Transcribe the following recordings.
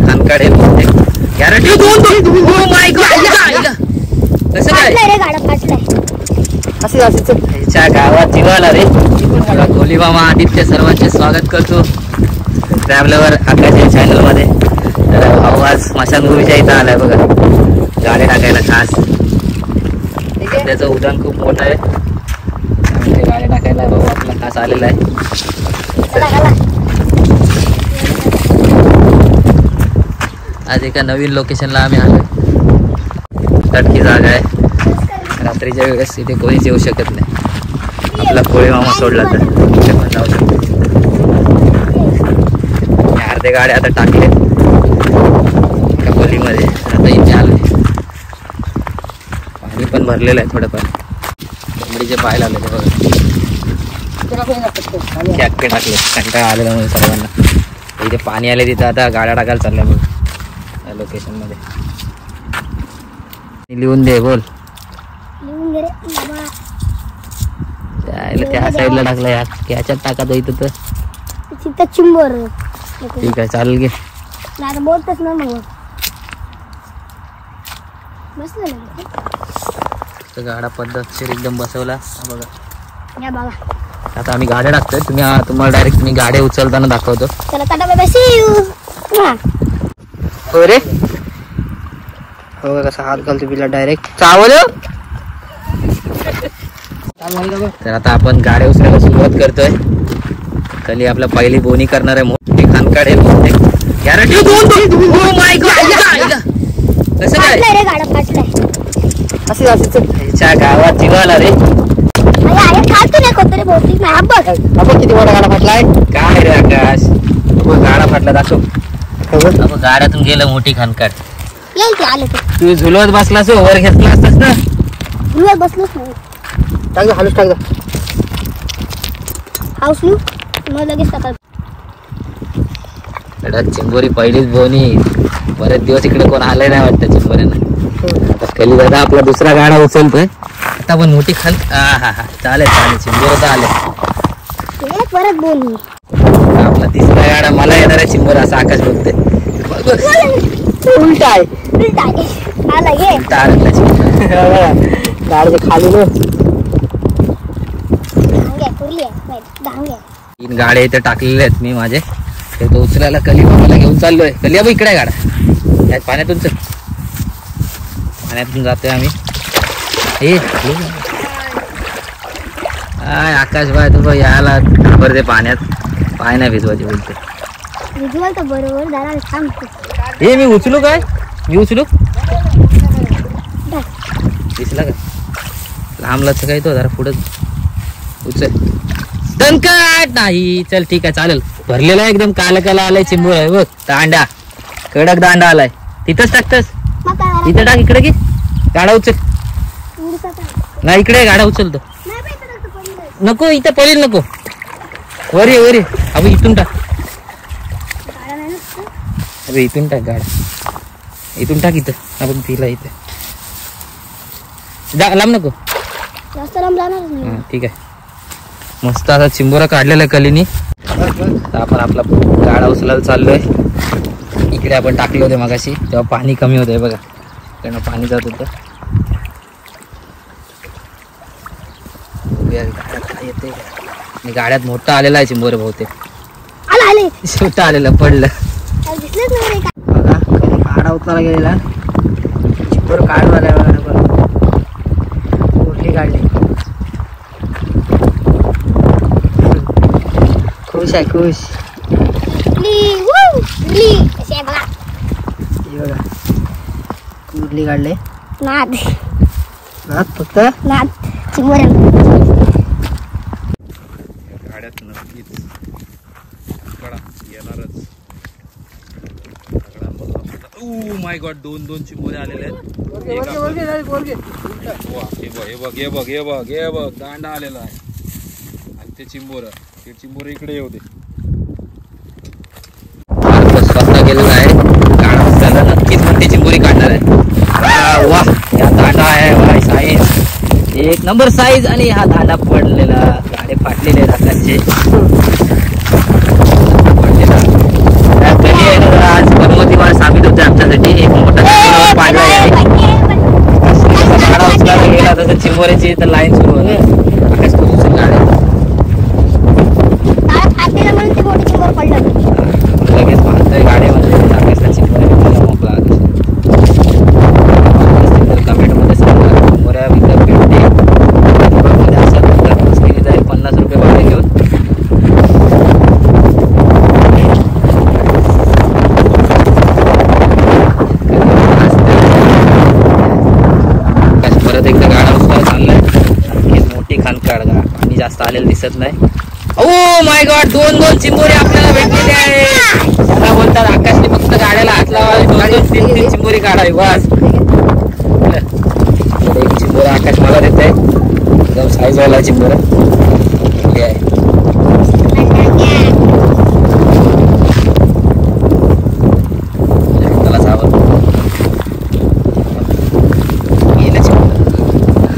खानकाड आहे बहुतेक गॅरंटी दोन ओ माय गॉड कसं काय रे गाडा फाटलाय असे असे ह्याच्या गावात जीवाला रे कोली मामा आदित्य सर्वांचे स्वागत करतो ट्रॅव्हलर आकाशच्या चॅनल मध्ये। तर भाऊ आज स्मशानभूमीच्या इथं आलाय बघा गाडी टाकायला खास। त्याचं उड्डाण खूप मोठं आहे त्यामुळे गाडी टाकायला भाऊ आपला खास आलेला आहे। आज एका नवीन लोकेशनला आम्ही आलोय। तटकी जागा आहे रात्रीच्या वेळेस इथे कोणीच येऊ शकत नाही। आपला कोळी मामा सोडला तर इथे पण जाऊ शकतो। अर्धे गाड्या आता टाकले एका गलीमध्ये आता इथे आलोय। पाणी पण भरलेलं आहे थोडंफार कोंबडीचे पाय लागले बघा कॅक्के टाकले कंटाळा आलेला म्हणून सर्वांना। इथे पाणी आले तिथं आता गाड्या टाकायला चालल्या बघ या लोकेशन मध्ये। लिहून दे बोल त्या साईडला टाकलं याच्यात टाकायचं इथं तर चिंबर ठीक आहे चालेल घे बोलतच ना मग गाडा पद्धतशीर एकदम बसवला बघा। आता आम्ही गाड्या टाकतोय तुम्हाला डायरेक्ट तुम्ही गाड्या उचलताना दाखवतो। अरे हो कसा हात घालतो बिला डायरेक्ट चावल। तर आता आपण गाड्या उचलायला सुरुवात करतोय। खाली आपला पहिली बोनी करणार आहे मोठी खानकाड आहे बहुतेक गॅरंटी ओ माय गॉड कसं काय रे गाडा फाटलाय असे असे ह्याच्या गावात जीवाला रे किती मोठा गाडा फाटलाय काय रे आकाश गाडा फाटला दाखव गाड्यातून गेलं मोठी खानकाड। तू झुलवत बसलास वर घेतला असतास ना झुलवत बसलोच नाही टाक दे हालूस टाक दे हाऊस न्यू मग लगेच टाकाल। चिंबोरी पहिलीच बोनी बरेच दिवस इकडे कोण आले नाही वाटतं चिंबोऱ्यांना। कली दादा आपला दुसरा गाडा उचलतोय आता पण मोठी खान हा चालेल चालेल चिंबोर तर आले परत बोनी आपला तिसरा गाडा मला येणार आहे चिंबोर असं आकाश बघते उलटा आहे गाडीच्या खाली तीन गाड्या इथे टाकलेल्या आहेत मी माझे तो उचलायला कली मामाला घेऊन चाललोय। कली बाबा इकडे गाडा पाण्यातून चल पाण्यातून जातोय आम्ही। हे आकाश बाय तू यायला घाबरते पाण्यात पाय नाही भिजवायचे बोलते हे मी उचलू काय मी उचलू दिसला का लांबलाच काय तो जरा पुढे उचल दणकाट नाही चल ठीक आहे चालेल। भरलेला एकदम काला काला आलाय चिंबूर आहे बघ दांडा कडक दांडा आलाय तिथंच टाकतस इथं टाक इकडे की गाडा उचल नाही इकडे गाडा उचलतो नको इथं पडेल नको वरी वरी अबे इथून टाक अबे इथून टाक गाडा इथून टाक इथं आपण तिला इथे लांब नको जास्त लांब जाणार ठीक आहे। मस्त असा चिंबोरा काढलेला कलीनी आपण आपला गाडा उचलायला चाललोय। इकडे आपण टाकले होते मगाशी तेव्हा पाणी कमी होतंय बघा कारण पाणी जात होतं। येते आणि गाड्यात मोठा आलेला आहे चिंबोरे बहुतेक छोटा आलेला पडलं बघा गाडा उचलायला गेलेला चिंबोर काढून आलाय बघा मोठी काढली खुश आहे खुश कुठली काढले नाद फक्त नाद गाड्यात नक्कीच येणारच। ओ माय गॉड दोन दोन चिंबोरे आलेले आहेत। हे बघ दांडा आलेला आहे आणि ते चिंबोर इकडे येऊ दे स्वतः गेलेला आहे गाडा उचलायला नक्कीच मोठी चिंबोरी काढणार आहे। वा या दांडा आहे भाई साईज एक नंबर साईज आणि हा दांडा पडलेला गाडे फाटलेले आहेत आकाशचे पडलेला आज परमती माणसा चिंबोरीची तर लाईन सुरू होणार. आकाश तू उचल गाड्या लगेच पाहतोय गाड्यामध्ये आकाशला चिंबोऱ्या मोकळा. कमेंटमध्ये सांगा चिंबोऱ्या विकत भेटते असं केली जाईल 50 रुपये भाडे घेऊन. परत एकदा गाडा उचलायला चाललाय. मोठी खानकाड पाणी जास्त आलेलं दिसत नाही. ओ माय गॉड 2 चिंबोरी आपल्याला भेटलेले आहे. मला बोलतात आकाशने फक्त गाड्याला हात लावायला 2-3 चिंबोरी काढावी बस. एक चिंबोरा आकाश मला देत आहे एकदम साईज वाला चिंबोरा आहे. त्याला सावध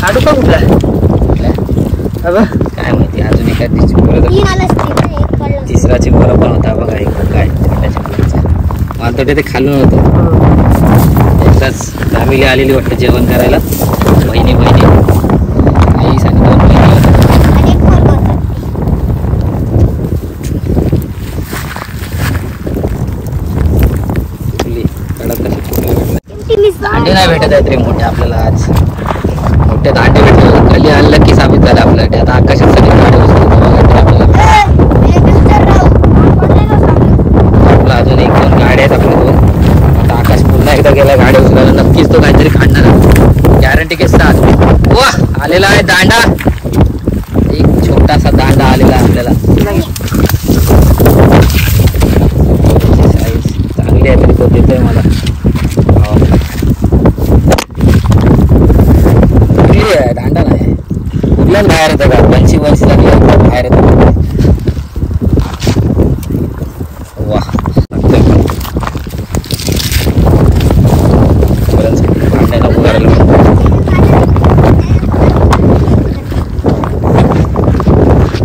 हाडू का कुठला काय माहिती. अजून एखादी चिंबोरा तिसरा चिंबोरा पण होता बघा. एक काय छोट्या चिंबोरीचा मला तर ते खालून होतं. एकदाच फॅमिली आलेली वाटतं जेवण करायला. बहिणी आई आणि 2 दांडे नाही भेटत आहेत रे मोठे आपल्याला. आज मोठे दांडे भेटले खाली आणलं की साबित झालं आपल्याकडे. आता आकाशात सगळी गाडी आपला अजून 1-2 गाड्या आहेत आपल्या 2. आता आकाश पुन्हा एकदा गेला गाड्या उचलायला. नक्कीच तो काहीतरी काढणार गॅरंटी केसतात. वा आलेला आहे दांडा. एक छोटासा दांडा आलेला आहे आपल्याला. साईज चांगली आहे तरी तो देतोय मला. दांडा नाही कुठल्याच बाहेर येतं का. 50 लागले बाहेर येतं. वा भांड्याला उभारायला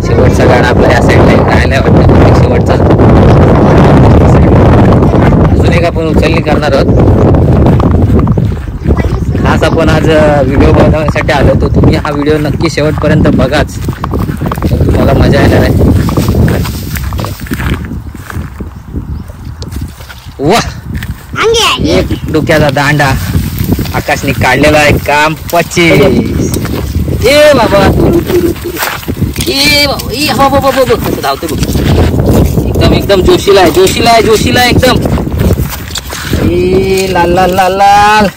शेवटचा गाडा आपला या साईडला राहायला वाटतं. शेवटचा अजून एक आपण उचलणी करणार आहोत. खास आपण आज व्हिडिओ बनवण्यासाठी आलो. तो तुम्ही हा व्हिडिओ नक्की शेवटपर्यंत बघाच. तुम्हाला मजा येणार आहे. वा एक डोक्याचा दांडा आकाशने काढलेला आहे. काम 25. ए बाबा ए बाबा कसं धावते बघ. एकदम जोशीला आहे एकदम. ए लाल लाल लाल लाल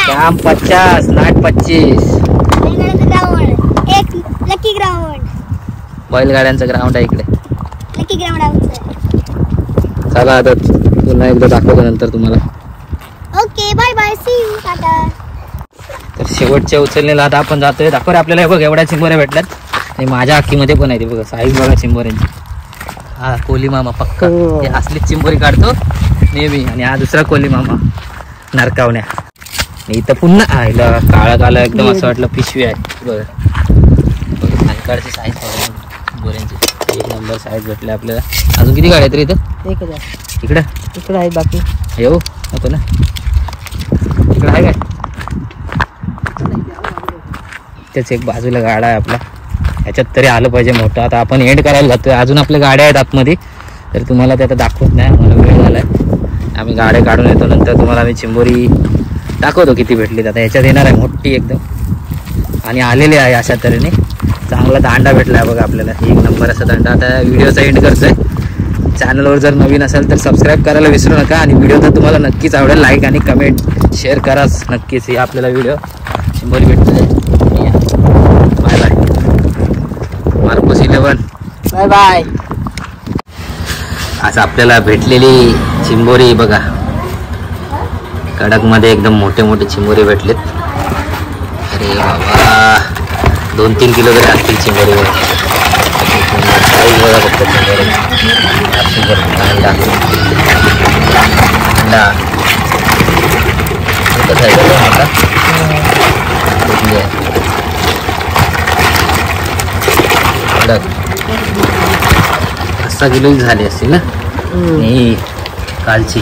काम 50 नाट 25. बैलगाड्यांचं ग्राउंड आहे इकडे. चला आता पुन्हा एकदा दाखवतो नंतर तुम्हाला. Okay bye bye see you tata. तर शेवटच्या उचललेला आता आपण जातोय. दाखव रे आपल्याला. बघ एवढ्या चिंबोऱ्या भेटल्यात आणि माझ्या अख्खीमध्ये पण आहे ते बघा. साईज बघा चिंबोऱ्यांची. हा कोली मामा पक्का हे असलीच चिंबोरी काढतो नेहमी. आणि हा दुसरा कोली मामा नरकावण्या. इथं पुन्हा आयला काळा एकदम असं वाटलं पिशवी आहे बघा. खानकाडची साईज बघा चिंबोऱ्यांची. 1 नंबर साईज भेटले आपल्याला. अजून किती गाड्या आहेत रे इथं. 1000 इकडं आहे बाकी येऊ नको ना. इकडं आहे काय. त्याच एक बाजूला गाडा आहे आपला. ह्याच्यात तरी आलं पाहिजे मोठं. आता आपण एंड करायला जातोय. अजून आपल्या गाड्या आहेत आतमध्ये तर तुम्हाला ते आता दाखवत नाही. मला वेळ झालाय. आम्ही गाड्या काढून येतो. नंतर तुम्हाला आम्ही चिंबोरी दाखवतो किती भेटली. आता ह्याच्यात येणार आहे मोठी एकदम आणि आलेली आहे अशा तऱ्हेने. चांगला दांडा भेटला आहे बघा आपल्याला. 1 नंबर असा दांडा. आता व्हिडिओचा एंड करतोय. चॅनलवर जर नवीन असेल तर सबस्क्राईब करायला विसरू नका. आणि व्हिडिओ तर तुम्हाला नक्कीच आवडेल. लाईक आणि कमेंट शेअर कराच नक्कीच. हे आपल्याला व्हिडिओ चिंबोरी भेटतोय. Bye bye Marcos 11. Bye bye. आज आपल्याला भेटलेली चिंबोरी बघा. कडक मध्ये एकदम मोठे मोठे चिंबोरी भेटलेत. अरे बाबा 2-3 किलो तरी असतील चिंबोरी. साईज बघा फक्त चिंबोरी. कसं आहे मोठा. कडक 5 किलो झाली असतील ना ही कालची.